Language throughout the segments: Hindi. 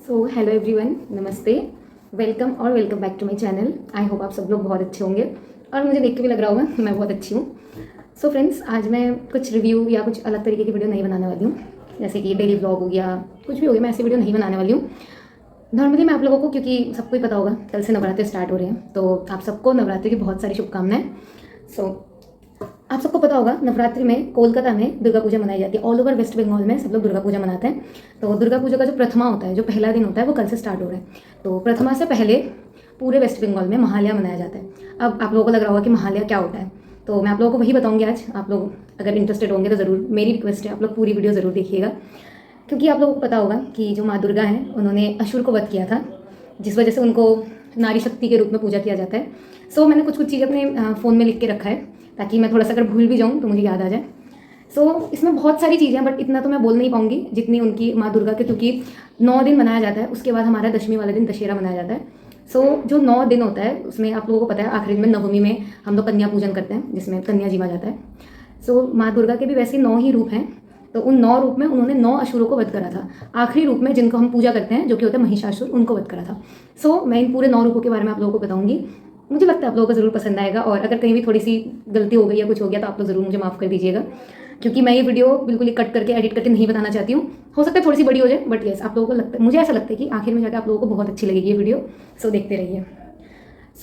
सो हेलो एवरीवन, नमस्ते, welcome back to my channel. I hope आप सब लोग बहुत अच्छे होंगे और मुझे देख के भी लग रहा होगा कि मैं बहुत अच्छी हूँ। सो फ्रेंड्स, आज मैं कुछ रिव्यू या कुछ अलग तरीके की वीडियो नहीं बनाने वाली हूँ, जैसे कि डेली व्लॉग हो गया, कुछ भी हो गया, मैं ऐसी वीडियो नहीं बनाने वाली हूँ। नॉर्मली मैं आप लोगों को, क्योंकि सबको ही पता होगा कल से नवरात्रि स्टार्ट हो रहे हैं, तो आप सबको नवरात्रि की बहुत सारी शुभकामनाएं। सो आप सबको पता होगा नवरात्रि में कोलकाता में दुर्गा पूजा मनाई जाती है। ऑल ओवर वेस्ट बंगाल में सब लोग दुर्गा पूजा मनाते हैं। तो दुर्गा पूजा का जो प्रथमा होता है, जो पहला दिन होता है, वो कल से स्टार्ट हो रहा है। तो प्रथमा से पहले पूरे वेस्ट बंगाल में महालया मनाया जाता है। अब आप लोगों को लग रहा होगा कि महालया क्या होता है, तो मैं आप लोगों को वही बताऊंगी आज। आप लोग अगर इंटरेस्टेड होंगे तो ज़रूर, मेरी रिक्वेस्ट है आप लोग पूरी वीडियो ज़रूर देखिएगा, क्योंकि आप लोगों को पता होगा कि जो माँ दुर्गा हैं उन्होंने असुर को वध किया था, जिस वजह से उनको नारी शक्ति के रूप में पूजा किया जाता है। सो मैंने कुछ कुछ चीज़ें अपने फ़ोन में लिख के रखा है, ताकि मैं थोड़ा सा अगर भूल भी जाऊँ तो मुझे याद आ जाए। इसमें बहुत सारी चीज़ें हैं, बट इतना तो मैं बोल नहीं पाऊँगी जितनी उनकी माँ दुर्गा के, क्योंकि 9 दिन मनाया जाता है। उसके बाद हमारा दशमी वाले दिन दशहरा मनाया जाता है। जो 9 दिन होता है उसमें आप लोगों को पता है आखिरी दिन में नवमी में हम लोग कन्या पूजन करते हैं, जिसमें कन्या जीवा जाता है। माँ दुर्गा के भी वैसे 9 ही रूप हैं। तो उन 9 रूप में उन्होंने 9 असुरों को वध करा था। आखिरी रूप में जिनको हम पूजा करते हैं, जो कि होता है महिषासुर, उनको वध करा था। मैं इन पूरे 9 रूपों के बारे में आप लोगों को बताऊंगी। मुझे लगता है आप लोगों को ज़रूर पसंद आएगा, और अगर कहीं भी थोड़ी सी गलती हो गई या कुछ हो गया तो आप लोग ज़रूर मुझे माफ़ कर दीजिएगा, क्योंकि मैं ये वीडियो बिल्कुल ही कट करके एडिट करके नहीं बताना चाहती हूँ। हो सकता है थोड़ी सी बड़ी हो जाए, बट येस, आप लोगों को लगता है, मुझे ऐसा लगता है कि आखिर में जाकर आप लोगों को बहुत अच्छी लगेगी ये वीडियो। देखते रहिए।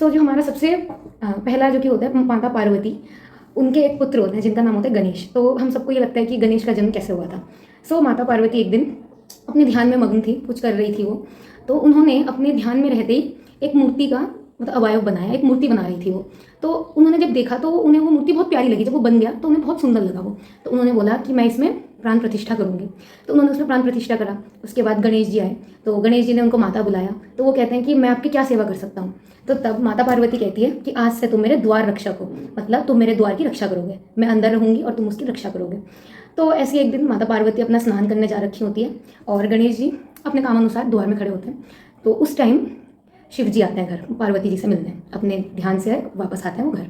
जो हमारा सबसे पहला जो कि होता है माता पार्वती, उनके एक पुत्र होते हैं जिनका नाम होता है गणेश। तो हम सबको ये लगता है कि गणेश का जन्म कैसे हुआ था। माता पार्वती एक दिन अपने ध्यान में मग्न थी, कुछ कर रही थी वो। तो उन्होंने अपने ध्यान में रहते ही एक मूर्ति का मतलब अवयव बनाया, एक मूर्ति बना रही थी वो। तो उन्होंने जब देखा तो उन्हें वो मूर्ति बहुत प्यारी लगी। जब वो बन गया तो उन्हें बहुत सुंदर लगा वो। तो उन्होंने बोला कि मैं इसमें प्राण प्रतिष्ठा करूंगी। तो उन्होंने उसमें प्राण प्रतिष्ठा करा। उसके बाद गणेश जी आए, तो गणेश जी ने उनको माता बुलाया। तो वो कहते हैं कि मैं आपकी क्या सेवा कर सकता हूँ। तो तब माता पार्वती कहती है कि आज से तुम मेरे द्वार रक्षक हो, मतलब तुम मेरे द्वार की रक्षा करोगे, मैं अंदर रहूंगी और तुम उसकी रक्षा करोगे। तो ऐसे एक दिन माता पार्वती अपना स्नान करने जा रखी होती है, और गणेश जी अपने काम अनुसार द्वार में खड़े होते हैं। तो उस टाइम शिव जी आते हैं घर पार्वती जी से मिलने, अपने ध्यान से वापस आते हैं वो घर।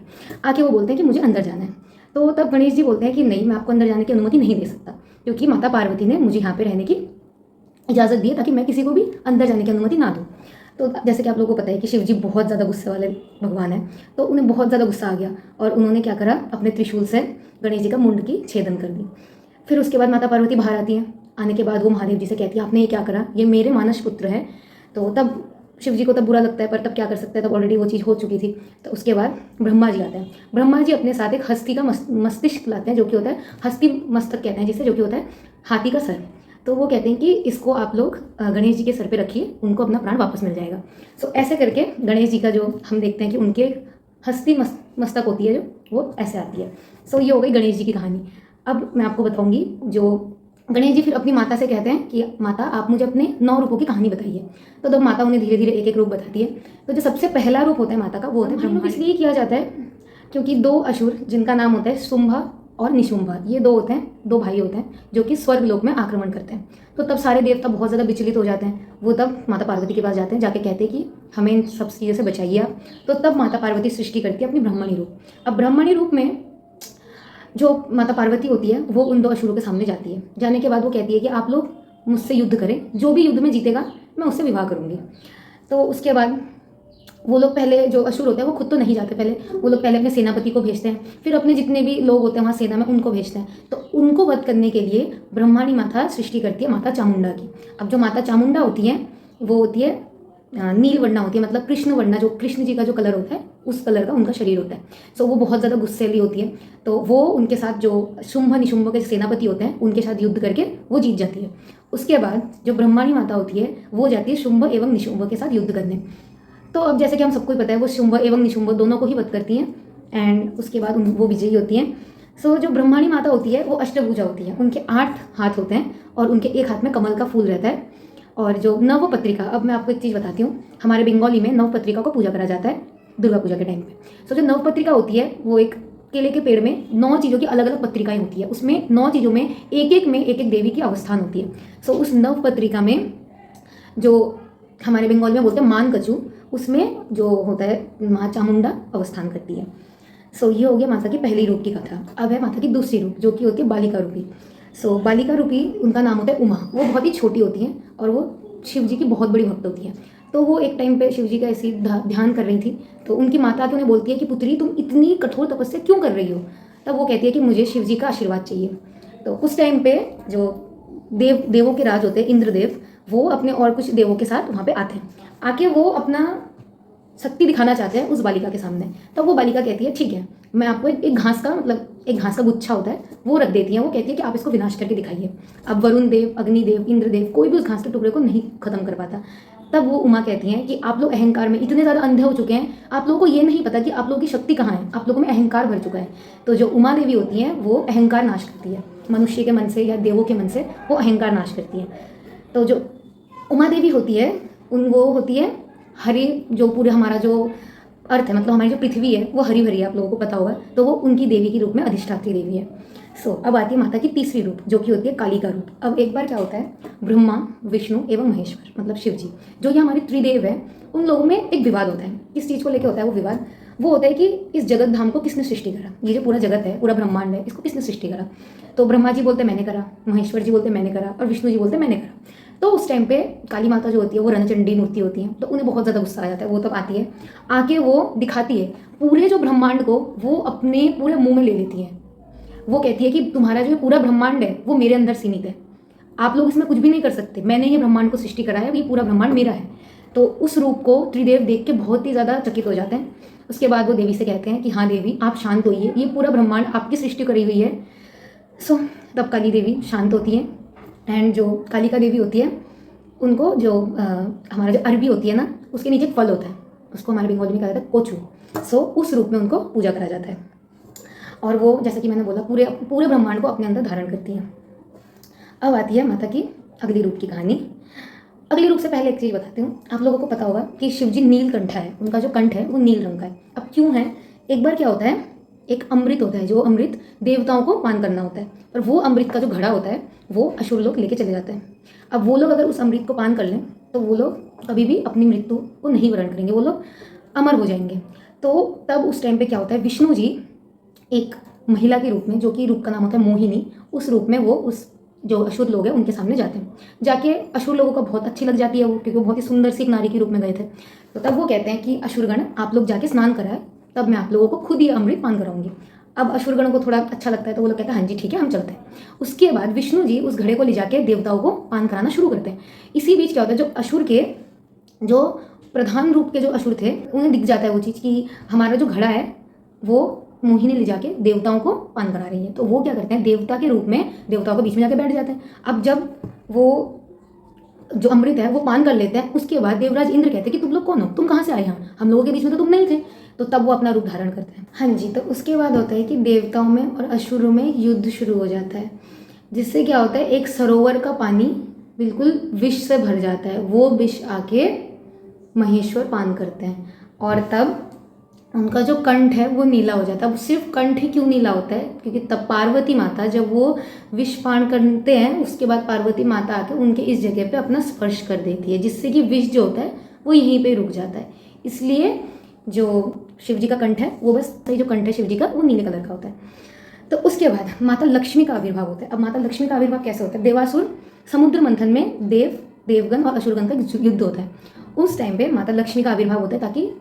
आके वो बोलते हैं कि मुझे अंदर जाना है। तो तब गणेश जी बोलते हैं कि नहीं, मैं आपको अंदर जाने की अनुमति नहीं दे सकता, क्योंकि माता पार्वती ने मुझे यहाँ पे रहने की इजाज़त दी है, ताकि मैं किसी को भी अंदर जाने की अनुमति ना दूँ। तो जैसे कि आप लोगों को पता है कि शिव जी बहुत ज़्यादा गुस्से वाले भगवान हैं। तो उन्हें बहुत ज़्यादा गुस्सा आ गया, और उन्होंने क्या करा, अपने त्रिशूल से गणेश जी का मुंड की छेदन कर दी। फिर उसके बाद माता पार्वती बाहर आती हैं। आने के बाद वो महादेव जी से कहती है, आपने ये क्या करा, ये मेरे मानस पुत्र है। तो तब शिव जी को तब बुरा लगता है, पर तब क्या कर सकते हैं, तब ऑलरेडी वो चीज़ हो चुकी थी। तो उसके बाद ब्रह्मा जी आते हैं। ब्रह्मा जी अपने साथ एक हस्ती का मस्तिष्क लाते हैं, जो कि होता है हस्ती मस्तक कहते हैं जिसे, जो कि होता है हाथी का सर। तो वो कहते हैं कि इसको आप लोग गणेश जी के सर पे रखिए, उनको अपना प्राण वापस मिल जाएगा। ऐसे करके गणेश जी का जो हम देखते हैं कि उनके हस्ती मस्तक होती है, जो वो ऐसे आती है। ये हो गई गणेश जी की कहानी। अब मैं आपको बताऊंगी, जो गणेश जी फिर अपनी माता से कहते हैं कि माता आप मुझे अपने 9 रूपों की कहानी बताइए। तो तब माता उन्हें धीरे धीरे एक एक रूप बताती है। तो जो सबसे पहला रूप होता है माता का, वो होता है ब्रह्मा। इसलिए किया जाता है क्योंकि 2 असुर, जिनका नाम होता है शुंभा और निशुंभा, ये 2 होते हैं, 2 भाई होते हैं, जो कि स्वर्ग लोक में आक्रमण करते हैं। तो तब सारे देवता बहुत ज़्यादा विचलित हो जाते हैं। वो तब माता पार्वती के पास जाते हैं, जाके कहते हैं कि हमें इन सब चीज़ों से बचाइए आप। तो तब माता पार्वती सृष्टि करती है अपनी ब्रह्मणी रूप। अब ब्रह्मणी रूप में जो माता पार्वती होती है, वो उन 2 असुरों के सामने जाती है। जाने के बाद वो कहती है कि आप लोग मुझसे युद्ध करें, जो भी युद्ध में जीतेगा मैं उससे विवाह करूंगी। तो उसके बाद वो लोग, पहले जो असुर होते हैं वो खुद तो नहीं जाते, पहले वो लोग पहले अपने सेनापति को भेजते हैं, फिर अपने जितने भी लोग होते हैं वहाँ सेना में उनको भेजते हैं। तो उनको वध करने के लिए ब्रह्माणी माता सृष्टि करती है माता चामुंडा की। अब जो माता चामुंडा होती है, वो होती है नील वर्णा होती है, मतलब कृष्ण वर्णा, जो कृष्ण जी का जो कलर होता है उस कलर का उनका शरीर होता है। वो बहुत ज़्यादा गुस्सैली होती है। तो वो उनके साथ जो शुंभ निशुंभ के सेनापति होते हैं उनके साथ युद्ध करके वो जीत जाती है। उसके बाद जो ब्रह्माणी माता होती है वो जाती है शुंभ एवं निशुंभ के साथ युद्ध करने। तो अब जैसे कि हम सबको ही पता है, वो शुंभ एवं निशुंभ दोनों को ही वध करती हैं, एंड उसके बाद वो विजयी होती हैं। जो ब्रह्माणी माता होती है वो अष्टभुजा होती है। उनके 8 हाथ होते हैं, और उनके एक हाथ में कमल का फूल रहता है। और जो नवपत्रिका, अब मैं आपको एक चीज़ बताती हूँ, हमारे बंगाली में नवपत्रिका को पूजा करा जाता है दुर्गा पूजा के टाइम पे। जो नवपत्रिका होती है वो एक केले के पेड़ में 9 चीज़ों की अलग अलग पत्रिकाएं होती है। उसमें 9 चीज़ों में एक एक देवी की अवस्थान होती है। उस नवपत्रिका में, जो हमारे बंगाल में बोलते हैं मान कचू, उसमें जो होता है माँ चामुंडा अवस्थान करती है। ये हो गया माता की पहली रूप की कथा। अब है माता की दूसरी रूप, जो कि होती है बालिका रूपी। बालिका रूपी, उनका नाम होता है उमा। वो बहुत ही छोटी होती हैं, और वो शिव जी की बहुत बड़ी भक्त होती हैं। तो वो एक टाइम पे शिव जी का ऐसी ध्यान कर रही थी, तो उनकी माता आके उन्हें बोलती है कि पुत्री तुम इतनी कठोर तपस्या क्यों कर रही हो। तब वो कहती है कि मुझे शिव जी का आशीर्वाद चाहिए। तो उस टाइम पे जो देवों के राज होते हैं इंद्रदेव, वो अपने और कुछ देवों के साथ वहाँ पे आते हैं। आके वो अपना शक्ति दिखाना चाहते हैं उस बालिका के सामने। तब वो बालिका कहती है ठीक है, मैं आपको एक घास का एक घास का गुच्छा होता है वो रख देती है। वो कहती है कि आप इसको विनाश करके दिखाइए। अब वरुण देव, अग्निदेव, इंद्रदेव कोई भी उस घास के टुकड़े को नहीं खत्म कर पाता। तब वो उमा कहती हैं कि आप लोग अहंकार में इतने ज़्यादा अंधे हो चुके हैं, आप लोगों को ये नहीं पता कि आप लोगों की शक्ति कहाँ है, आप लोगों में अहंकार भर चुका है। तो जो उमा देवी होती हैं वो अहंकार नाश करती है, मनुष्य के मन से या देवों के मन से वो अहंकार नाश करती है। तो जो उमा देवी होती है वो होती है हरी, जो पूरे हमारा जो अर्थ है, मतलब हमारी जो पृथ्वी है वो हरी भरी है, आप लोगों को पता होगा। तो वो उनकी देवी के रूप में अधिष्ठात्री देवी है। अब आती है माता की तीसरी रूप, जो कि होती है काली का रूप। अब एक बार क्या होता है, ब्रह्मा, विष्णु एवं महेश्वर मतलब शिव जी, जो ये हमारे त्रिदेव है, उन लोगों में एक विवाद होता है। किस चीज़ को लेकर होता है वो विवाद? वो होता है कि इस जगत धाम को किसने सृष्टि करा, ये जो पूरा जगत है, पूरा ब्रह्मांड है, इसको किसने सृष्टि करा। तो ब्रह्मा जी बोलते मैंने करा, महेश्वर जी बोलते मैंने करा, और विष्णु जी बोलते मैंने करा। तो उस टाइम पे काली माता जो होती है वो रणचंडी मूर्ति होती है, तो उन्हें बहुत ज़्यादा गुस्सा आ जाता है। वो तब आती है, आके वो दिखाती है पूरे जो ब्रह्मांड को, वो अपने पूरे मुंह में ले लेती है। वो कहती है कि तुम्हारा जो पूरा ब्रह्मांड है वो मेरे अंदर सीमित है, आप लोग इसमें कुछ भी नहीं कर सकते, मैंने ये ब्रह्मांड को सृष्टि करा है, ये पूरा ब्रह्मांड मेरा है। तो उस रूप को त्रिदेव देख के बहुत ही ज़्यादा चकित हो जाते हैं। उसके बाद वो देवी से कहते हैं कि हाँ देवी आप शांत होइए, ये पूरा ब्रह्मांड आपकी सृष्टि करी हुई है। तब काली देवी शांत होती है। एंड जो कालिका देवी होती है उनको जो हमारा जो अरबी होती है ना, उसके नीचे एक फल होता है, उसको हमारे बंगाली में कहा जाता है कोचू। उस रूप में उनको पूजा करा जाता है। और वो जैसे कि मैंने बोला पूरे ब्रह्मांड को अपने अंदर धारण करती हैं। अब आती है माता की अगली रूप की कहानी। अगली रूप से पहले एक चीज़ बताती हूँ। आप लोगों को पता होगा कि शिवजी नीलकंठ है, उनका जो कंठ है वो नील रंग का है। अब क्यों है? एक बार क्या होता है, एक अमृत होता है, जो अमृत देवताओं को पान करना होता है, पर वो अमृत का जो घड़ा होता है वो असुर लोग लेके चले जाते हैं। अब वो लोग अगर उस अमृत को पान कर लें तो वो लोग कभी भी अपनी मृत्यु को नहीं वरण करेंगे, वो लोग अमर हो जाएंगे। तो तब उस टाइम पे क्या होता है, विष्णु जी एक महिला के रूप में, जो कि रूप का नाम होता है मोहिनी, उस रूप में वो उस जो असुर लोग हैं उनके सामने जाते हैं। जाके असुर लोगों को बहुत अच्छी लग जाती है वो, क्योंकि वो बहुत ही सुंदर सी एक नारी के रूप में गए थे। तो तब वो कहते हैं कि असुरगण आप लोग जाके स्नान कराए, तब मैं आप लोगों को खुद ही अमृत पान कराऊंगी। अब असुरगणों को थोड़ा अच्छा लगता है तो वो लोग कहते हैं हाँ जी ठीक है हम चलते हैं। उसके बाद विष्णु जी उस घड़े को ले जाके देवताओं को पान कराना शुरू करते हैं। इसी बीच क्या होता है, जो असुर के जो प्रधान रूप के जो असुर थे उन्हें दिख जाता है वो चीज़ कि हमारा जो घड़ा है वो मोहिनी ले जाके देवताओं को पान करा रही है। तो वो क्या करते हैं, देवता के रूप में देवताओं के बीच में जाके बैठ जाते हैं। अब जब वो जो अमृत है वो पान कर लेते हैं, उसके बाद देवराज इंद्र कहते हैं कि तुम लोग कौन हो, तुम कहाँ से आए यहाँ, हम लोगों के बीच में तो तुम नहीं थे। तो तब वो अपना रूप धारण करते हैं। हाँ जी, तो उसके बाद होता है कि देवताओं में और असुरों में युद्ध शुरू हो जाता है, जिससे क्या होता है, एक सरोवर का पानी बिल्कुल विष से भर जाता है। वो विष आके महेश्वर पान करते हैं और तब उनका जो कंठ है वो नीला हो जाता है। अब सिर्फ कंठ ही क्यों नीला होता है, क्योंकि तब पार्वती माता जब वो विष पान करते हैं उसके बाद पार्वती माता आके उनके इस जगह पे अपना स्पर्श कर देती है, जिससे कि विष जो होता है वो यहीं पे रुक जाता है। इसलिए जो शिव जी का कंठ है वो बस जो कंठ है शिव जी का वो नीले कलर का होता है। तो उसके बाद माता लक्ष्मी का आविर्भाव होता है। अब माता लक्ष्मी का आविर्भाव कैसे होता है, देवासुर समुद्र मंथन में देवगण और असुरगण का युद्ध होता है, उस टाइम पे माता लक्ष्मी का आविर्भाव होता है, ताकि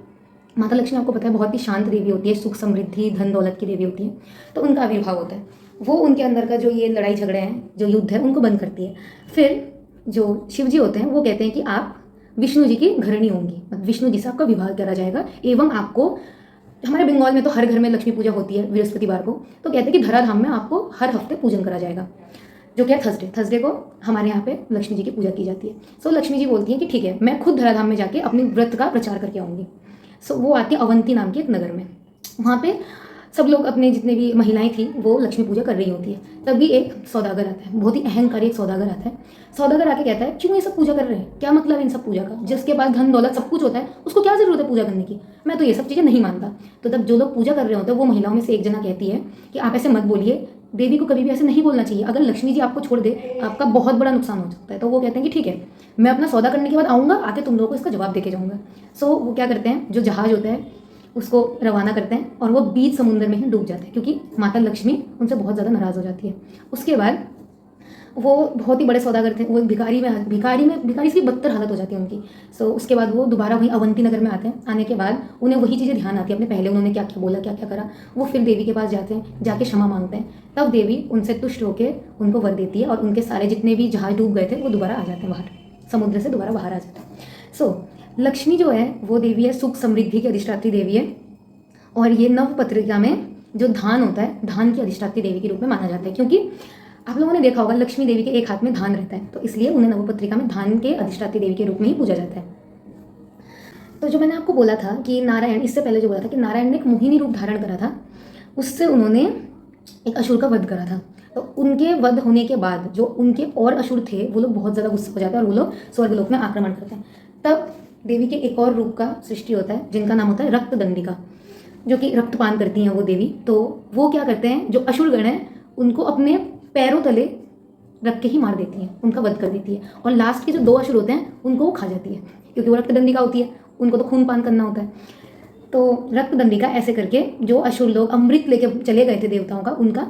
माता लक्ष्मी आपको पता है बहुत ही शांत देवी होती है, सुख समृद्धि धन दौलत की देवी होती है। तो उनका आविर्भाव होता है, वो उनके अंदर का जो ये लड़ाई झगड़े हैं, जो युद्ध है, उनको बंद करती है। फिर जो शिव जी होते हैं वो कहते हैं कि आप विष्णु जी की घरणी होंगी, विष्णु जी से आपका विवाह करा जाएगा एवं आपको, हमारे बंगाल में तो हर घर में लक्ष्मी पूजा होती है बृहस्पतिवार को, तो कहते हैं कि धराधाम में आपको हर हफ्ते पूजन करा जाएगा, जो क्या थर्सडे को हमारे यहाँ पे लक्ष्मी जी की पूजा की जाती है। सो लक्ष्मी जी बोलती हैं कि ठीक है मैं खुद धराधाम में जाके अपने व्रत का प्रचार करके आऊँगी। वो आती है अवंती नाम के एक नगर में, वहाँ पे सब लोग अपने जितने भी महिलाएं थी वो लक्ष्मी पूजा कर रही होती है। तभी एक सौदागर आता है, बहुत ही अहंकारी एक सौदागर आता है। सौदागर आके कहता है क्यों ये सब पूजा कर रहे हैं, क्या मतलब इन सब पूजा का, जिसके पास धन दौलत सब कुछ होता है उसको क्या जरूरत है पूजा करने की, मैं तो ये सब चीज़ें नहीं मानता। तो तब जो लोग पूजा कर रहे होते हैं वो महिलाओं में से एक जना कहती है कि आप ऐसे मत बोलिए, देवी को कभी भी ऐसे नहीं बोलना चाहिए, अगर लक्ष्मी जी आपको छोड़ दे आपका बहुत बड़ा नुकसान हो सकता है। तो वो कहते हैं कि ठीक है मैं अपना सौदा करने के बाद आऊँगा, आके तुम लोगों को इसका जवाब देके जाऊँगा। सो वो क्या करते हैं, जो जहाज होता है उसको रवाना करते हैं और वो बीच समुद्र में ही डूब जाते हैं, क्योंकि माता लक्ष्मी उनसे बहुत ज़्यादा नाराज़ हो जाती है। उसके बाद वो बहुत ही बड़े सौदागर थे, वो भिखारी से भी बदतर हालत हो जाती है उनकी। सो उसके बाद वो दोबारा वहीं अवंती नगर में आते हैं। आने के बाद उन्हें वही चीज़ें ध्यान आती है, अपने पहले उन्होंने क्या क्या बोला, क्या क्या करा। वो फिर देवी के पास जाते हैं, जाके क्षमा मांगते हैं। तब देवी उनसे तुष्ट होकर उनको वर देती है और उनके सारे जितने भी जहाज डूब गए थे वो दोबारा आ जाते हैं, बाहर समुद्र से दोबारा बाहर आ जाते हैं। सो लक्ष्मी जो है वो देवी है, सुख समृद्धि की अधिष्ठात्री देवी है। और ये नवपत्रिका में जो धान होता है, धान की अधिष्ठात्री देवी के रूप में माना जाता है, क्योंकि आप लोगों ने देखा होगा लक्ष्मी देवी के एक हाथ में धान रहता है, तो इसलिए उन्हें नवपत्रिका में धान के अधिष्ठात्री देवी के रूप में ही पूजा जाता है। तो जो मैंने आपको बोला था कि नारायण, इससे पहले जो बोला था कि नारायण ने एक मोहिनी रूप धारण करा था, उससे उन्होंने एक असुर का वध करा था। तो उनके वध होने के बाद जो उनके और असुर थे वो लोग बहुत ज़्यादा गुस्सा हो जाते हैं और वो लोग स्वर्गलोक में आक्रमण करते हैं। तब देवी के एक और रूप का सृष्टि होता है जिनका नाम होता है रक्तदंडिका, जो कि रक्तपान करती हैं वो देवी। तो वो क्या करते हैं, जो असुरगण हैं उनको अपने पैरों तले रख के ही मार देती हैं, उनका वध कर देती है। और लास्ट के जो 2 असुर होते हैं उनको वो खा जाती है, क्योंकि वो रक्तदंडिका होती है, उनको तो खून पान करना होता है। तो रक्तदंडिका ऐसे करके जो असुर लोग अमृत लेके चले गए थे देवताओं का, उनका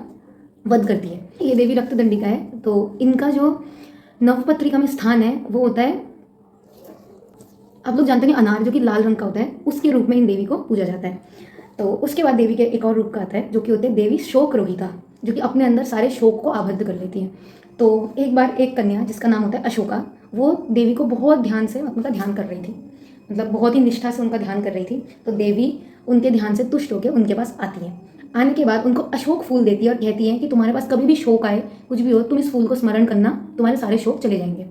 वध करती है। ये देवी रक्तदंडिका है। तो इनका जो नवपत्रिका में स्थान है वो होता है, आप लोग जानते हैं अनार जो कि लाल रंग का होता है, उसके रूप में इन देवी को पूजा जाता है। तो उसके बाद देवी के एक और रूप का आता है जो कि होते हैं देवी शोक रोहिता, जो कि अपने अंदर सारे शोक को आबद्ध कर लेती है। तो एक बार एक कन्या जिसका नाम होता है अशोका, वो देवी को बहुत ध्यान से उनका ध्यान कर रही थी, मतलब बहुत ही निष्ठा से उनका ध्यान कर रही थी। तो देवी उनके ध्यान से तुष्ट होकर उनके पास आती है। आने के बाद उनको अशोक फूल देती है और कहती है कि तुम्हारे पास कभी भी शोक आए, कुछ भी हो, तुम इस फूल को स्मरण करना, तुम्हारे सारे शोक चले जाएंगे।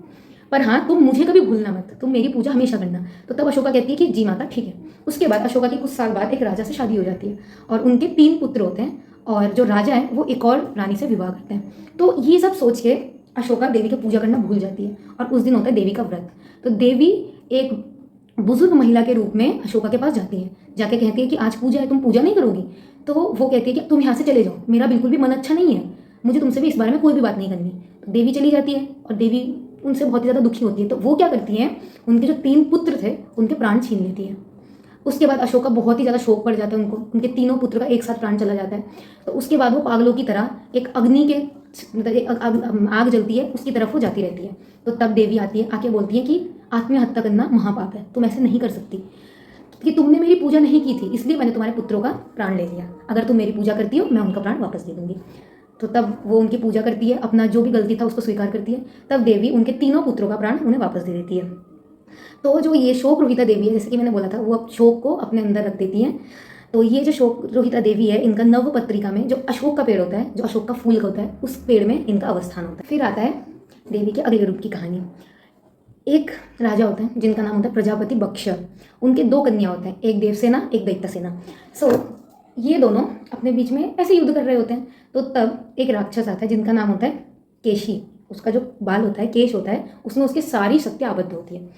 पर हाँ, तुम मुझे कभी भूलना मत, तुम मेरी पूजा हमेशा करना। तो तब अशोका कहती है कि जी माता ठीक है। उसके बाद अशोका की कुछ साल बाद एक राजा से शादी हो जाती है और उनके 3 पुत्र होते हैं, और जो राजा है वो एक और रानी से विवाह करते हैं। तो ये सब सोच के अशोका देवी की पूजा करना भूल जाती है और उस दिन होता है देवी का व्रत। तो देवी एक बुजुर्ग महिला के रूप में अशोका के पास जाती है, जाके कहती है कि आज पूजा है, तुम पूजा नहीं करोगी? तो वो कहती है कि तुम यहाँ से चले जाओ, मेरा बिल्कुल भी मन अच्छा नहीं है, मुझे तुमसे भी इस बारे में कोई भी बात नहीं करनी। तो देवी चली जाती है और देवी उनसे बहुत ही ज़्यादा दुखी होती है। तो वो क्या करती हैं, उनके जो 3 पुत्र थे उनके प्राण छीन लेती है। उसके बाद अशोका बहुत ही ज़्यादा शोक पड़ जाता है उनको, उनके 3 पुत्र का एक साथ प्राण चला जाता है। तो उसके बाद वो पागलों की तरह एक अग्नि के, मतलब एक आग जलती है उसकी तरफ वो जाती रहती है। तो तब देवी आती है, आके बोलती है कि आत्महत्या करना महापाप है, तुम ऐसे नहीं कर सकती, कि तुमने मेरी पूजा नहीं की थी इसलिए मैंने तुम्हारे पुत्रों का प्राण ले लिया, अगर तुम मेरी पूजा करती हो मैं उनका प्राण वापस दे दूंगी। तो तब वो उनकी पूजा करती है, अपना जो भी गलती था उसको स्वीकार करती है। तब देवी उनके 3 पुत्रों का प्राण उन्हें वापस दे देती है। तो जो ये शोक रोहिता देवी है, जैसे कि मैंने बोला था, वो अब शोक को अपने अंदर रख देती हैं। तो ये जो शोक रोहिता देवी है, इनका नवपत्रिका में जो अशोक का पेड़ होता है, जो अशोक का फूल होता है, उस पेड़ में इनका अवस्थान होता है। फिर आता है देवी के अगले रूप की कहानी। एक राजा होता है जिनका नाम होता है प्रजापति बक्ष। उनके 2 कन्या होते हैं, एक देवसेना एक दैत्यसेना। सो ये दोनों अपने बीच में ऐसे युद्ध कर रहे होते हैं। तो तब एक राक्षस आता है जिनका नाम होता है केशी। उसका जो बाल होता है, केश होता है, उसमें उसकी सारी शक्ति आबद्ध होती है।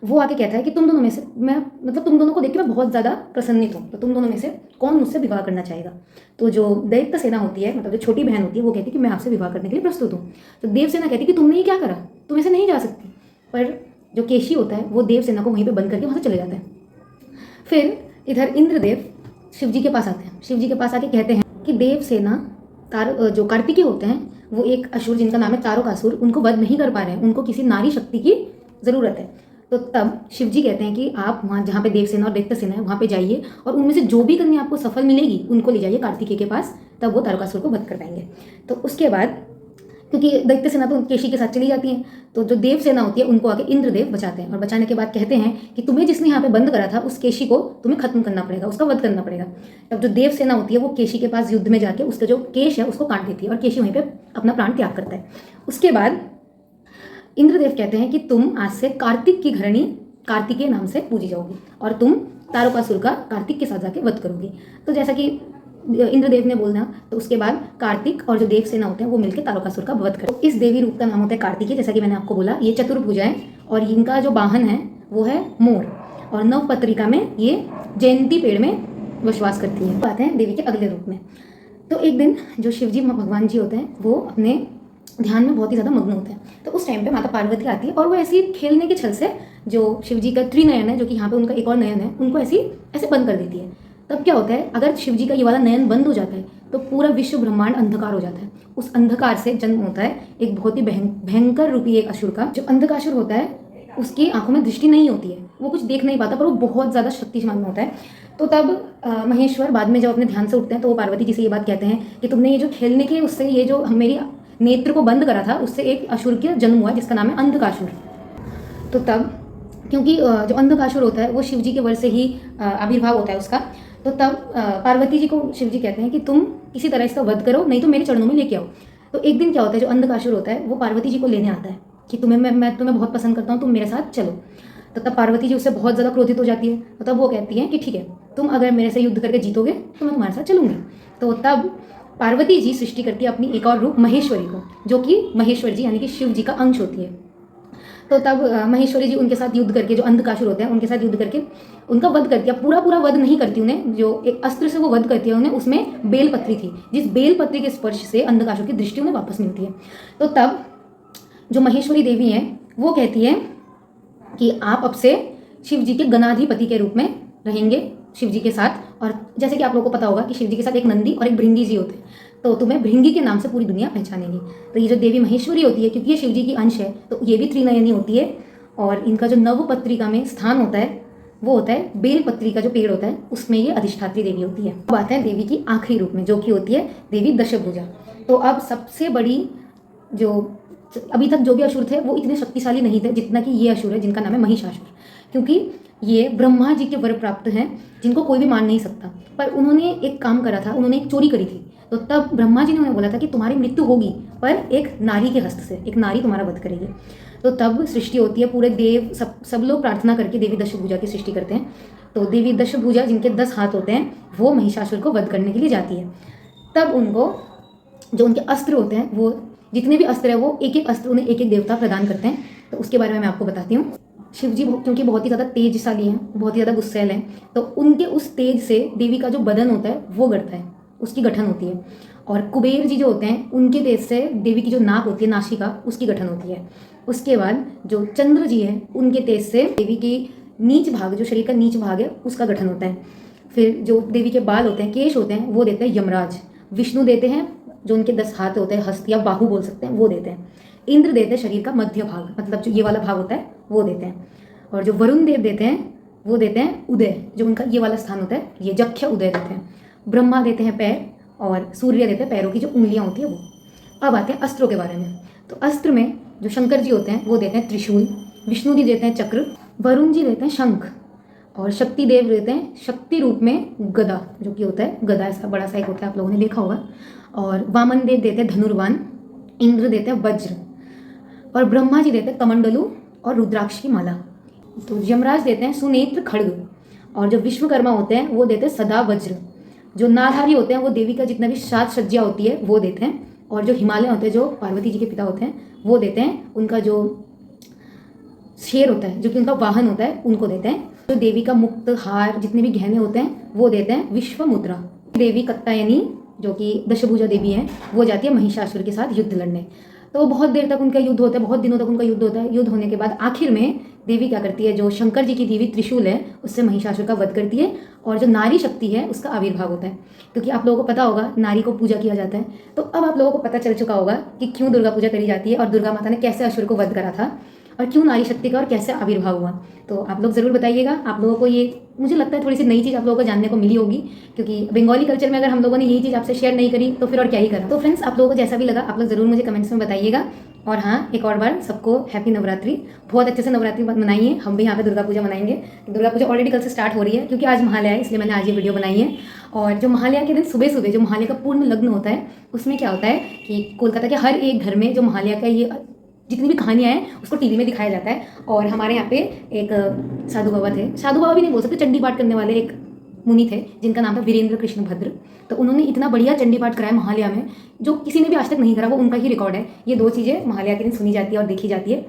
वो आके कहता है कि तुम दोनों में से मैं, मतलब तुम दोनों को देख के मैं बहुत ज़्यादा प्रसन्नित हूँ, तो तुम दोनों में से कौन मुझसे विवाह करना चाहेगा? तो जो दैत्य सेना होती है, मतलब जो छोटी बहन होती है, वो कहती है कि मैं आपसे विवाह करने के लिए प्रस्तुत हूँ। तो देवसेना कहती है कि तुमने ये क्या करा, तुम ऐसे नहीं जा सकती। पर जो केशी होता है वो देवसेना को वहीं पर बंद करके वहाँ से चले जाता है। फिर इधर इंद्रदेव शिव जी के पास आते हैं। शिव जी के पास आके कहते हैं कि देवसेना जो कार्तिकेय होते हैं, वो एक असुर जिनका नाम है तारकासुर, उनको वध नहीं कर पा रहे हैं, उनको किसी नारी शक्ति की ज़रूरत है। तो तब शिव जी कहते हैं कि आप वहाँ जहाँ पे देवसेना और दैत्य सेना है वहाँ पे जाइए और उनमें से जो भी कन्या आपको सफल मिलेगी उनको ले जाइए कार्तिकेय के पास, तब वो तारकासुर को वध कर पाएंगे। तो उसके बाद, क्योंकि दैत्य सेना तो केशी के साथ चली जाती है, तो जो देव सेना होती है उनको आके इंद्रदेव बचाते हैं और बचाने के बाद कहते हैं कि तुम्हें जिसने यहाँ पे बंद करा था उस केशी को तुम्हें खत्म करना पड़ेगा, उसका वध करना पड़ेगा। तब जो देव सेना होती है वो केशी के पास युद्ध में जाके उसका जो केश है उसको काट देती है और केशी वहीं पर अपना प्राण त्याग करता है। उसके बाद इंद्रदेव कहते हैं कि तुम आज से कार्तिक की घरणी कार्तिकेय नाम से पूजी जाओगी और तुम तारकासुर का कार्तिक के साथ जाके वध करोगी। तो जैसा कि इंद्रदेव ने बोलना, तो उसके बाद कार्तिक और जो देव सेना होते हैं वो मिलकर तारकासुर का वध करो। इस देवी रूप का नाम होता है कार्तिकेय। जैसा कि मैंने आपको बोला, ये चतुर्भुजा है और इनका जो वाहन है वो है मोर, और नवपत्रिका में ये जयंती पेड़ में वसवास करती है। आते हैं देवी के अगले रूप में। तो एक दिन जो शिवजी भगवान जी होते हैं वो अपने ध्यान में बहुत ही ज़्यादा मग्न होते हैं। तो उस टाइम पे माता पार्वती आती है और वो ऐसी खेलने के छल से जो शिवजी का त्रिनयन है, जो कि यहाँ पे उनका एक और नयन है, उनको ऐसे बंद कर देती है। तब क्या होता है, अगर शिवजी का ये वाला नयन बंद हो जाता है तो पूरा विश्व ब्रह्मांड अंधकार हो जाता है। उस अंधकार से जन्म होता है एक बहुत ही भयंकर रूपी एक असुर का। जो अंधकासुर होता है उसकी आंखों में दृष्टि नहीं होती है, वो कुछ देख नहीं पाता, पर वो बहुत ज़्यादा शक्तिशाली होता है। तो तब महेश्वर बाद में जब अपने ध्यान से उठते हैं तो वो पार्वती जी से ये बात कहते हैं कि तुमने ये जो खेलने के उससे ये जो मेरी नेत्र को बंद करा था, उससे एक असुर का जन्म हुआ जिसका नाम है अंधकासुर। तो तब क्योंकि जो अंधकासुर होता है वो शिव जी के वर से ही आविर्भाव होता है उसका, तो तब पार्वती जी को शिव जी कहते हैं कि तुम किसी तरह इसका वध करो, नहीं तो मेरे चरणों में लेके आओ। तो एक दिन क्या होता है, जो अंधकासुर होता है वो पार्वती जी को लेने आता है कि मैं तुम्हें बहुत पसंद करता हूँ, तुम मेरे साथ चलो। तो तब पार्वती जी उससे बहुत ज़्यादा क्रोधित हो जाती है। तो तब वो कहती हैं कि ठीक है, तुम अगर मेरे से युद्ध करके जीतोगे तो मैं तुम्हारे साथ चलूँगी। तो तब पार्वती जी सृष्टि करती है अपनी एक और रूप महेश्वरी को, जो कि महेश्वर जी यानी कि शिव जी का अंश होती है। तो तब महेश्वरी जी उनके साथ युद्ध करके, जो अंधकासुर होते हैं उनके साथ युद्ध करके उनका वध करती है। पूरा वध नहीं करती उन्हें, जो एक अस्त्र से वो वध करती है उन्हें, उसमें बेलपत्री थी, जिस बेलपत्री के स्पर्श से अंधकासुर की दृष्टि उन्हें वापस मिलती है। तो तब जो महेश्वरी देवी हैं वो कहती है कि आप अब से शिव जी के गणाधिपति के रूप में रहेंगे शिव जी के साथ। और जैसे कि आप लोगों को पता होगा कि शिव जी के साथ एक नंदी और एक भृंगी जी होते हैं, तो तुम्हें भृंगी के नाम से पूरी दुनिया पहचानेगी। तो ये जो देवी महेश्वरी होती है, क्योंकि ये शिव जी की अंश है, तो ये भी त्रिनयनी होती है। और इनका जो नवपत्रिका में स्थान होता है वो होता है बेलपत्री का जो पेड़ होता है, उसमें ये अधिष्ठात्री देवी होती है। अब आते हैं देवी की आखिरी रूप में, जो कि होती है देवी दशभुजा। तो अब सबसे बड़ी, जो अभी तक जो भी असुर थे वो इतने शक्तिशाली नहीं थे जितना कि ये असुर है जिनका नाम है महिषासुर, क्योंकि ये ब्रह्मा जी के वर प्राप्त हैं जिनको कोई भी मान नहीं सकता। पर उन्होंने एक काम करा था, उन्होंने एक चोरी करी थी। तो तब ब्रह्मा जी ने उन्हें बोला था कि तुम्हारी मृत्यु होगी, पर एक नारी के हस्त से, एक नारी तुम्हारा वध करेगी। तो तब सृष्टि होती है, पूरे देव सब लोग प्रार्थना करके देवी दशभुजा की सृष्टि करते हैं। तो देवी दशभुजा, जिनके 10 हाथ होते हैं, वो महिषासुर को वध करने के लिए जाती है। तब उनको जो उनके अस्त्र होते हैं, वो जितने भी अस्त्र है वो एक एक अस्त्र उन्हें एक एक देवता प्रदान करते हैं। तो उसके बारे में मैं आपको बताती हूँ। शिव जी क्योंकि बहुत ही ज़्यादा तेजशाली हैं, बहुत ही ज़्यादा गुस्सैल हैं, तो उनके उस तेज से देवी का जो बदन होता है वो गढ़ता है, उसकी गठन होती है। और कुबेर जी जो होते हैं उनके तेज से देवी की जो नाक होती है, नासिका, उसकी गठन होती है। उसके बाद जो चंद्र जी हैं उनके तेज से देवी की नीच भाग, जो शरीर का नीच भाग है, उसका गठन होता है। फिर जो देवी के बाल होते हैं, केश होते हैं, वो देते हैं यमराज। विष्णु देते हैं जो उनके 10 हाथ होते हैं, हस्त या बाहु बोल सकते हैं, वो देते हैं। इंद्र देते हैं शरीर का मध्य भाग, मतलब जो ये वाला भाग होता है वो देते हैं। और जो वरुण देव देते हैं वो देते हैं उदय, जो उनका ये वाला स्थान होता है, ये जख्य उदय देते हैं। ब्रह्मा देते हैं पैर, और सूर्य देते हैं पैरों की जो उंगलियां होती है वो। अब आते हैं अस्त्रों के बारे में। तो अस्त्र में जो शंकर जी होते हैं वो देते हैं त्रिशूल, विष्णु जी देते हैं चक्र, वरुण जी देते हैं शंख, और शक्ति देव देते हैं शक्ति रूप में गदा, जो कि होता है गदा, ऐसा बड़ा सा एक होता है, आप लोगों ने देखा होगा। और वामन देव देते हैं धनुर्वान, इंद्र देते हैं वज्र, और ब्रह्मा जी देते हैं कमंडलू और रुद्राक्ष की माला। तो यमराज देते हैं सुनेत्र खड्ग, और जो विश्वकर्मा होते हैं वो देते हैं सदा वज्र। जो नारधारी होते हैं वो देवी का जितना भी साज सज्जा होती है वो देते हैं। और जो हिमालय होते हैं, जो पार्वती जी के पिता होते हैं, वो देते हैं उनका जो शेर होता है, जो कि उनका वाहन होता है, उनको देते हैं। जो देवी का मुक्त हार, जितने भी गहने होते हैं वो देते हैं विश्व मुद्रा। देवी कात्यायनी, जो कि दशभुजा देवी हैं, वो जाती है महिषासुर के साथ युद्ध लड़ने। तो बहुत देर तक उनका युद्ध होता है, बहुत दिनों तक उनका युद्ध होता है। युद्ध होने के बाद आखिर में देवी क्या करती है, जो शंकर जी की देवी त्रिशूल है, उससे महिषासुर का वध करती है, और जो नारी शक्ति है उसका आविर्भाव होता है। क्योंकि आप लोगों को पता होगा नारी को पूजा किया जाता है, तो अब आप लोगों को पता चल चुका होगा कि क्यों दुर्गा पूजा करी जाती है, और दुर्गा माता ने कैसे असुर को वध करा था, और क्यों नारी शक्ति का और कैसे आविर्भाव हुआ। तो आप लोग ज़रूर बताइएगा। आप लोगों को ये, मुझे लगता है थोड़ी सी नई चीज़ आप लोगों को जानने को मिली होगी, क्योंकि बंगाली कल्चर में अगर हम लोगों ने यही चीज़ आपसे शेयर नहीं करी तो फिर और क्या ही करा। तो फ्रेंड्स, आप लोगों को जैसा भी लगा आप लोग ज़रूर मुझे कमेंट्स में बताइएगा। और हाँ, एक और बार सबको हैप्पी नवरात्रि। बहुत अच्छे से नवरात्रि मनाइए। हम भी यहाँ पे दुर्गा पूजा मनाएंगे। दुर्गा पूजा ऑलरेडी कल से स्टार्ट हो रही है, क्योंकि आज महालया है, इसलिए मैंने आज ये वीडियो बनाई है। और जो महालया के दिन सुबह सुबह जो महालया का पूर्ण लग्न होता है, उसमें क्या होता है कि कोलकाता के हर एक घर में जो महालया का ये जितनी भी कहानियाँ हैं उसको टीवी में दिखाया जाता है। और हमारे यहाँ पे एक साधु बाबा थे, साधु बाबा भी नहीं बोल सकते, चंडी पाठ करने वाले एक मुनि थे जिनका नाम था वीरेंद्र कृष्ण भद्र। तो उन्होंने इतना बढ़िया चंडी पाठ कराया महालया में, जो किसी ने भी आज तक नहीं करा, वो उनका ही रिकॉर्ड है। ये 2 चीज़ें महालया के दिन सुनी जाती है और देखी जाती है।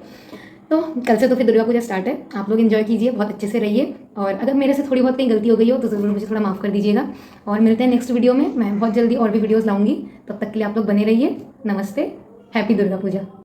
तो कल से तो फिर दुर्गा पूजा स्टार्ट है। आप लोग एंजॉय कीजिए, बहुत अच्छे से रहिए। और अगर मेरे से थोड़ी बहुत कहीं गलती हो गई हो तो ज़रूर मुझे थोड़ा माफ़ कर दीजिएगा। और मिलते हैं नेक्स्ट वीडियो में। मैं बहुत जल्दी और भी वीडियोज़ लाऊंगी, तब तक के लिए आप लोग बने रहिए। नमस्ते, हैप्पी दुर्गा पूजा।